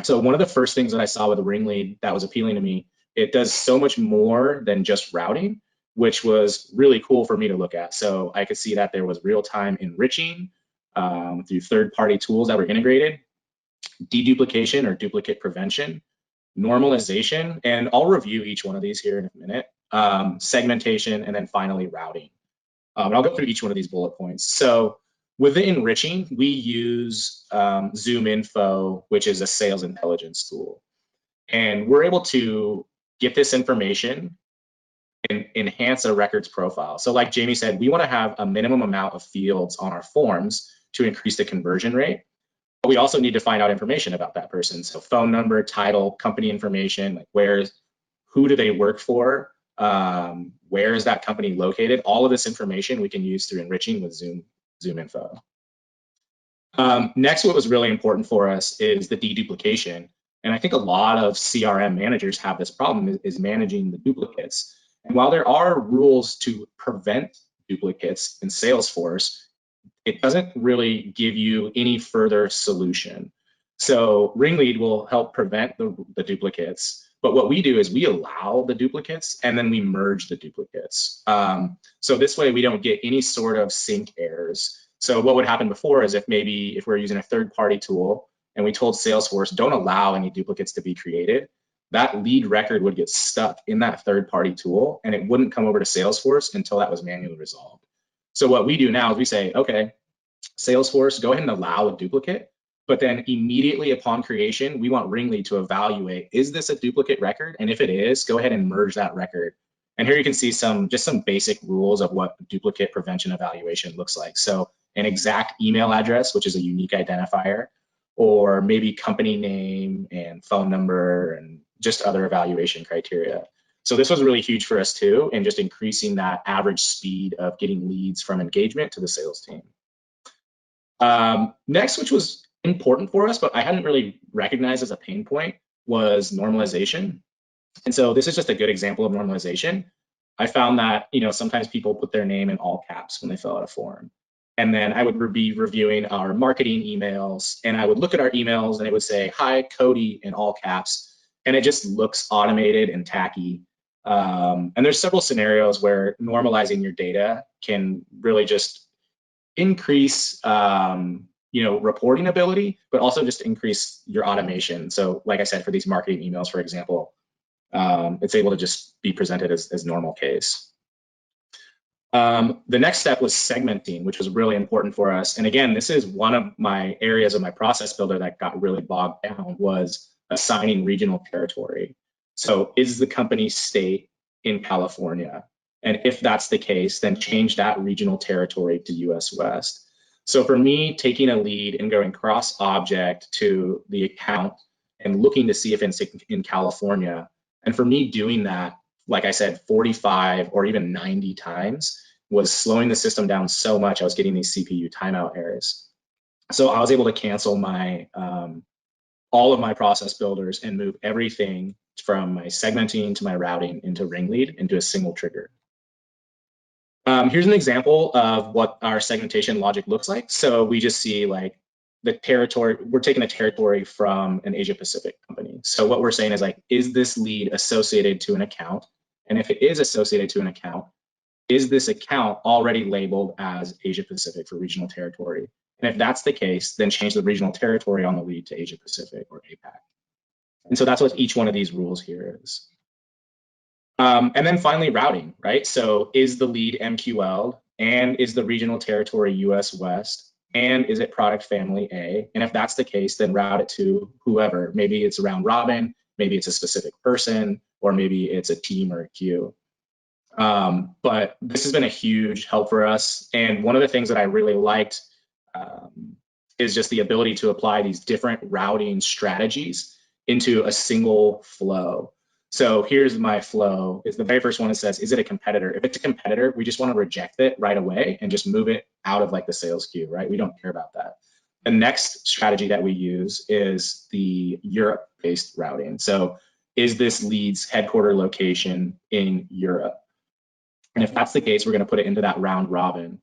So one of the first things that I saw with RingLead that was appealing to me, it does so much more than just routing, which was really cool for me to look at. So I could see that there was real-time enriching through third-party tools that were integrated, deduplication or duplicate prevention, normalization, and I'll review each one of these here in a minute, segmentation, and then finally routing. And I'll go through each one of these bullet points. So with the enriching, we use Zoominfo, which is a sales intelligence tool. And we're able to get this information and enhance a records profile. So like Jamie said, we want to have a minimum amount of fields on our forms to increase the conversion rate. But we also need to find out information about that person. So phone number, title, company information, like who do they work for? Where is that company located? All of this information we can use through enriching with Zoominfo. Next, what was really important for us is the deduplication. And I think a lot of CRM managers have this problem is managing the duplicates. And while there are rules to prevent duplicates in Salesforce, it doesn't really give you any further solution. So RingLead will help prevent the duplicates. But what we do is we allow the duplicates and then we merge the duplicates. So this way we don't get any sort of sync errors. So what would happen before is if we're using a third-party tool and we told Salesforce, don't allow any duplicates to be created, that lead record would get stuck in that third-party tool and it wouldn't come over to Salesforce until that was manually resolved. So what we do now is we say, okay, Salesforce, go ahead and allow a duplicate, but then immediately upon creation, we want RingLead to evaluate, is this a duplicate record? And if it is, go ahead and merge that record. And here you can see just some basic rules of what duplicate prevention evaluation looks like. So an exact email address, which is a unique identifier, or maybe company name and phone number and just other evaluation criteria. So this was really huge for us too, and just increasing that average speed of getting leads from engagement to the sales team. Next, which was important for us, but I hadn't really recognized as a pain point, was normalization. And so this is just a good example of normalization. I found that, sometimes people put their name in all caps when they fill out a form. And then I would be reviewing our marketing emails and I would look at our emails and it would say, hi, Cody, in all caps. And it just looks automated and tacky. And there's several scenarios where normalizing your data can really just increase, reporting ability, but also just increase your automation. So like I said, for these marketing emails, for example, it's able to just be presented as normal case. The next step was segmenting, which was really important for us. And again, this is one of my areas of my process builder that got really bogged down, was assigning regional territory. So is the company state in California? And if that's the case, then change that regional territory to US West. So for me, taking a lead and going cross object to the account and looking to see if it's in California, and for me doing that, like I said, 45 or even 90 times, was slowing the system down so much, I was getting these CPU timeout errors. So I was able to cancel my all of my process builders and move everything from my segmenting to my routing into RingLead into a single trigger. Here's an example of what our segmentation logic looks like. So we just see like the territory, we're taking a territory from an Asia Pacific company. So what we're saying is like, is this lead associated to an account? And if it is associated to an account, is this account already labeled as Asia Pacific for regional territory? And if that's the case, then change the regional territory on the lead to Asia Pacific or APAC. And so that's what each one of these rules here is. And then finally routing, right? So is the lead MQL'd, and is the regional territory US West, and is it product family A? And if that's the case, then route it to whoever. Maybe it's a round robin, maybe it's a specific person, or maybe it's a team or a queue. But this has been a huge help for us. And one of the things that I really liked is just the ability to apply these different routing strategies into a single flow. So here's my flow. It's the very first one that says, is it a competitor? If it's a competitor, we just want to reject it right away and just move it out of like the sales queue, right? We don't care about that. The next strategy that we use is the Europe-based routing. So is this lead's headquarter location in Europe? And if that's the case, we're going to put it into that round robin.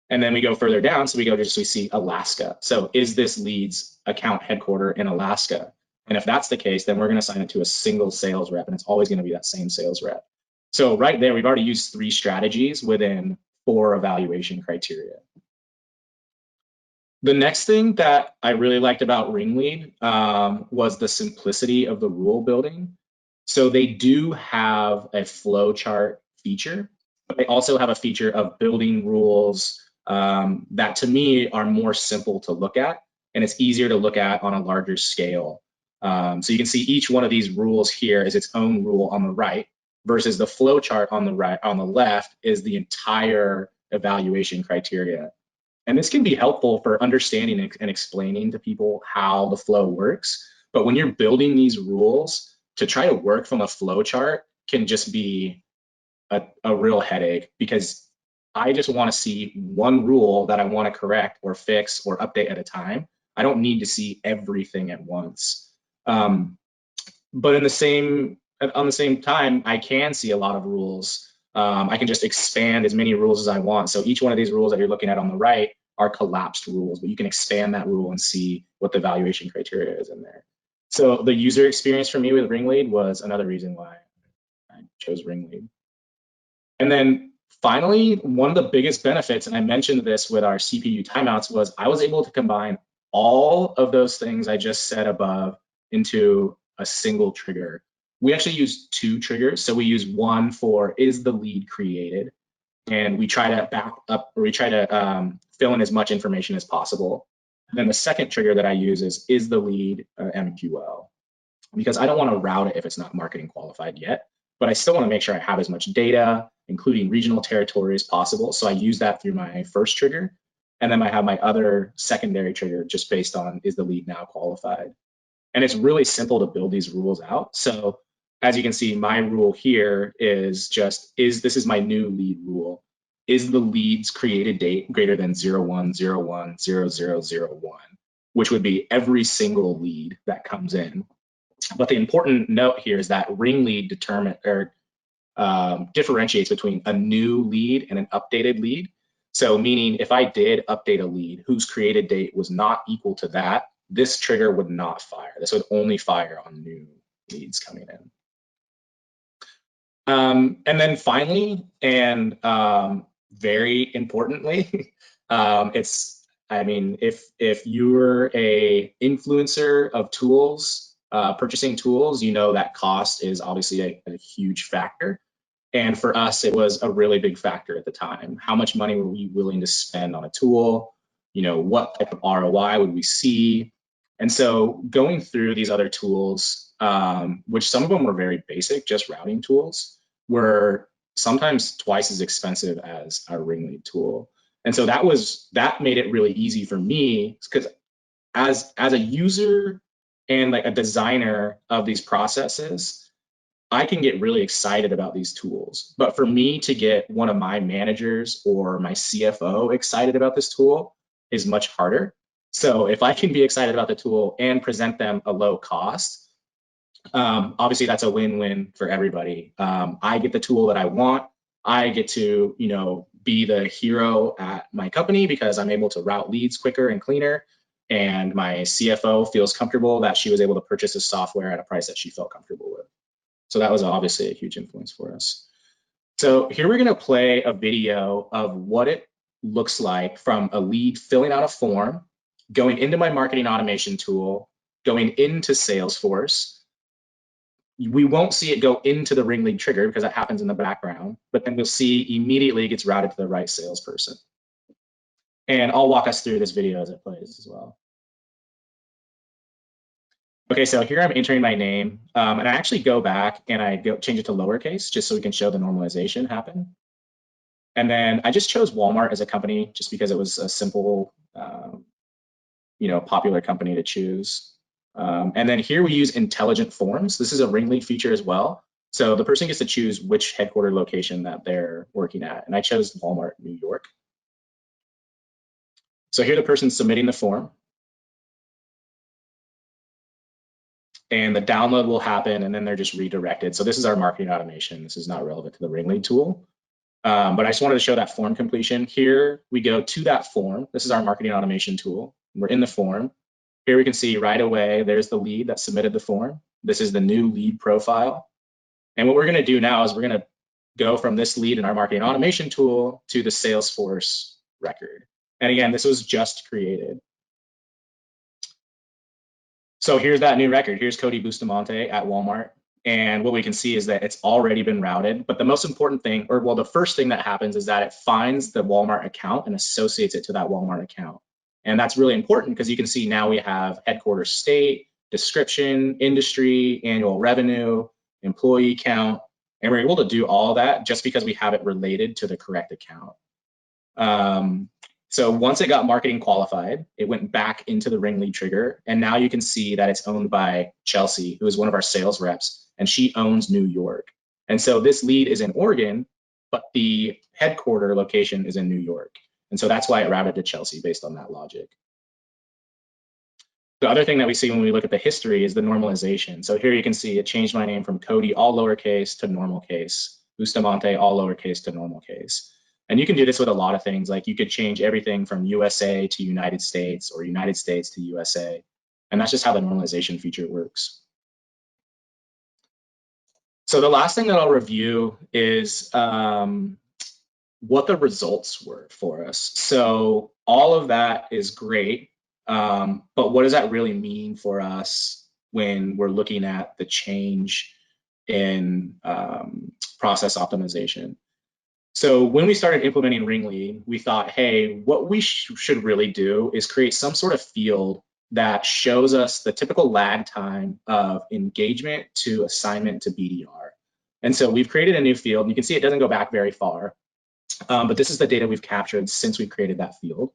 And then we go further down. So we see Alaska. So is this lead's account headquarter in Alaska? And if that's the case, then we're going to assign it to a single sales rep, and it's always going to be that same sales rep. So right there, we've already used 3 strategies within 4 evaluation criteria. The next thing that I really liked about RingLead was the simplicity of the rule building. So they do have a flowchart feature, but they also have a feature of building rules that to me are more simple to look at, and it's easier to look at on a larger scale. So you can see each one of these rules here is its own rule on the right, versus the flowchart on the right, on the left is the entire evaluation criteria. And this can be helpful for understanding and explaining to people how the flow works. But when you're building these rules, to try to work from a flow chart can just be a real headache, because I just want to see one rule that I want to correct or fix or update at a time. I don't need to see everything at once. But on the same time, I can see a lot of rules. I can just expand as many rules as I want. So each one of these rules that you're looking at on the right are collapsed rules, but you can expand that rule and see what the evaluation criteria is in there. So the user experience for me with RingLead was another reason why I chose RingLead. And then finally, one of the biggest benefits, and I mentioned this with our CPU timeouts, was I was able to combine all of those things I just said above into a single trigger. We actually use 2 triggers. So we use one for is the lead created, and we try to back up, or we try to fill in as much information as possible. And then the second trigger that I use is the lead MQL, because I don't want to route it if it's not marketing qualified yet, but I still want to make sure I have as much data, including regional territory, as possible. So I use that through my first trigger. And then I have my other secondary trigger just based on is the lead now qualified. And it's really simple to build these rules out. So as you can see, my rule here is just, this is my new lead rule. Is the lead's created date greater than 01/01/0001, which would be every single lead that comes in. But the important note here is that RingLead differentiates between a new lead and an updated lead. So meaning if I did update a lead whose created date was not equal to that, this trigger would not fire. This would only fire on new leads coming in. And then finally, and very importantly, if you're a influencer of tools, purchasing tools, you know that cost is obviously a huge factor. And for us, it was a really big factor at the time. How much money were we willing to spend on a tool? You know, what type of ROI would we see? And so going through these other tools, which some of them were very basic, just routing tools, were sometimes twice as expensive as our RingLead tool. And so that made it really easy for me, because as a user and like a designer of these processes, I can get really excited about these tools. But for me to get one of my managers or my CFO excited about this tool is much harder. So if I can be excited about the tool and present them a low cost, obviously that's a win-win for everybody. I get the tool that I want. I get to, be the hero at my company because I'm able to route leads quicker and cleaner. And my CFO feels comfortable that she was able to purchase this software at a price that she felt comfortable with. So that was obviously a huge influence for us. So here we're going to play a video of what it looks like from a lead filling out a form, going into my marketing automation tool, going into Salesforce. We won't see it go into the RingLead trigger because that happens in the background, but then we'll see immediately it gets routed to the right salesperson. And I'll walk us through this video as it plays as well. Okay, so here I'm entering my name, and I actually go back and I change it to lowercase just so we can show the normalization happen. And then I just chose Walmart as a company just because it was a simple, popular company to choose. And then here we use intelligent forms. This is a RingLead feature as well. So the person gets to choose which headquarter location that they're working at. And I chose Walmart, New York. So here the person's submitting the form. And the download will happen, and then they're just redirected. So this is our marketing automation. This is not relevant to the RingLead tool. But I just wanted to show that form completion. Here we go to that form. This is our marketing automation tool. We're in the form. here we can see right away, there's the lead that submitted the form. This is the new lead profile. And what we're going to do now is we're going to go from this lead in our marketing automation tool to the Salesforce record. And again, this was just created. So here's that new record. Here's Cody Bustamante at Walmart. And what we can see is that it's already been routed. But the most important thing, or well, the first thing that happens is that it finds the Walmart account and associates it to that Walmart account. And that's really important because you can see now we have headquarters state, description, industry, annual revenue, employee count, and we're able to do all that just because we have it related to the correct account. So once it got marketing qualified, it went back into the RingLead trigger, and now you can see that it's owned by Chelsea, who is one of our sales reps, and she owns New York. And so this lead is in Oregon, but the headquarter location is in New York. And so that's why it routed to Chelsea based on that logic. The other thing that we see when we look at the history is the normalization. So here you can see it changed my name from Cody, all lowercase, to normal case, Bustamante, all lowercase, to normal case. And you can do this with a lot of things. Like you could change everything from USA to United States or United States to USA. And that's just how the normalization feature works. So the last thing that I'll review is what the results were for us. So all of that is great, but what does that really mean for us when we're looking at the change in process optimization? So when we started implementing RingLead, we thought, hey, what we should really do is create some sort of field that shows us the typical lag time of engagement to assignment to BDR. And so we've created a new field. You can see it doesn't go back very far, but this is the data we've captured since we created that field.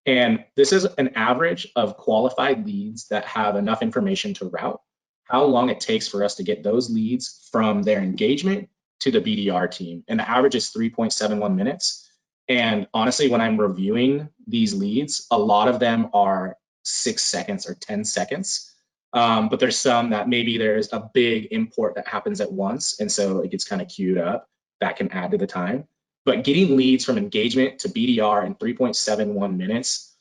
And this is an average of qualified leads that have enough information to route, how long it takes for us to get those leads from their engagement to the BDR team. And the average is 3.71 minutes. And honestly, when I'm reviewing these leads, a lot of them are 6 seconds or 10 seconds. But there's some that maybe there's a big import that happens at once. And so it gets kind of queued up. That can add to the time. But getting leads from engagement to BDR in 3.71 minutes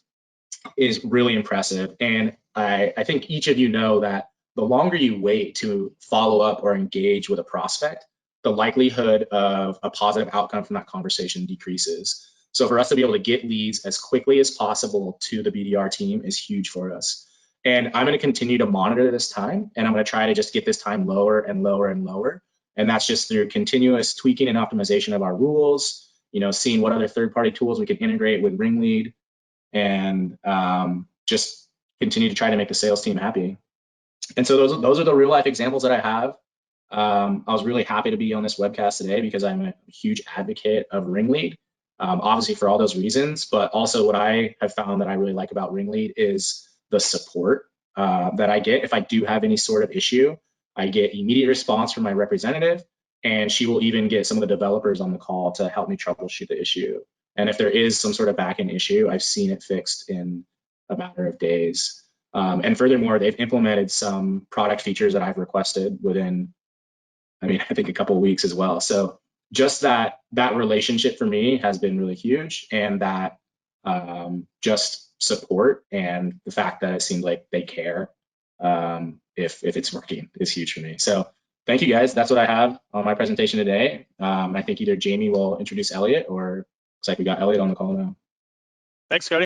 is really impressive. And I think each of you know that the longer you wait to follow up or engage with a prospect, the likelihood of a positive outcome from that conversation decreases. So for us to be able to get leads as quickly as possible to the BDR team is huge for us. And I'm going to continue to monitor this time, and I'm going to try to just get this time lower and lower and lower. And that's just through continuous tweaking and optimization of our rules, seeing what other third-party tools we can integrate with RingLead, and just continue to try to make the sales team happy. And so those are the real-life examples that I have. I was really happy to be on this webcast today because I'm a huge advocate of RingLead, obviously for all those reasons, but also what I have found that I really like about RingLead is the support that I get. If I do have any sort of issue, I get immediate response from my representative, and she will even get some of the developers on the call to help me troubleshoot the issue. And if there is some sort of backend issue, I've seen it fixed in a matter of days. And furthermore, they've implemented some product features that I've requested within, I think a couple of weeks as well. So just that relationship for me has been really huge, and that just support and the fact that it seems like they care if it's working is huge for me. So thank you guys. That's what I have on my presentation today. I think either Jamie will introduce Elliot, or looks like we got Elliot on the call now. Thanks, Cody.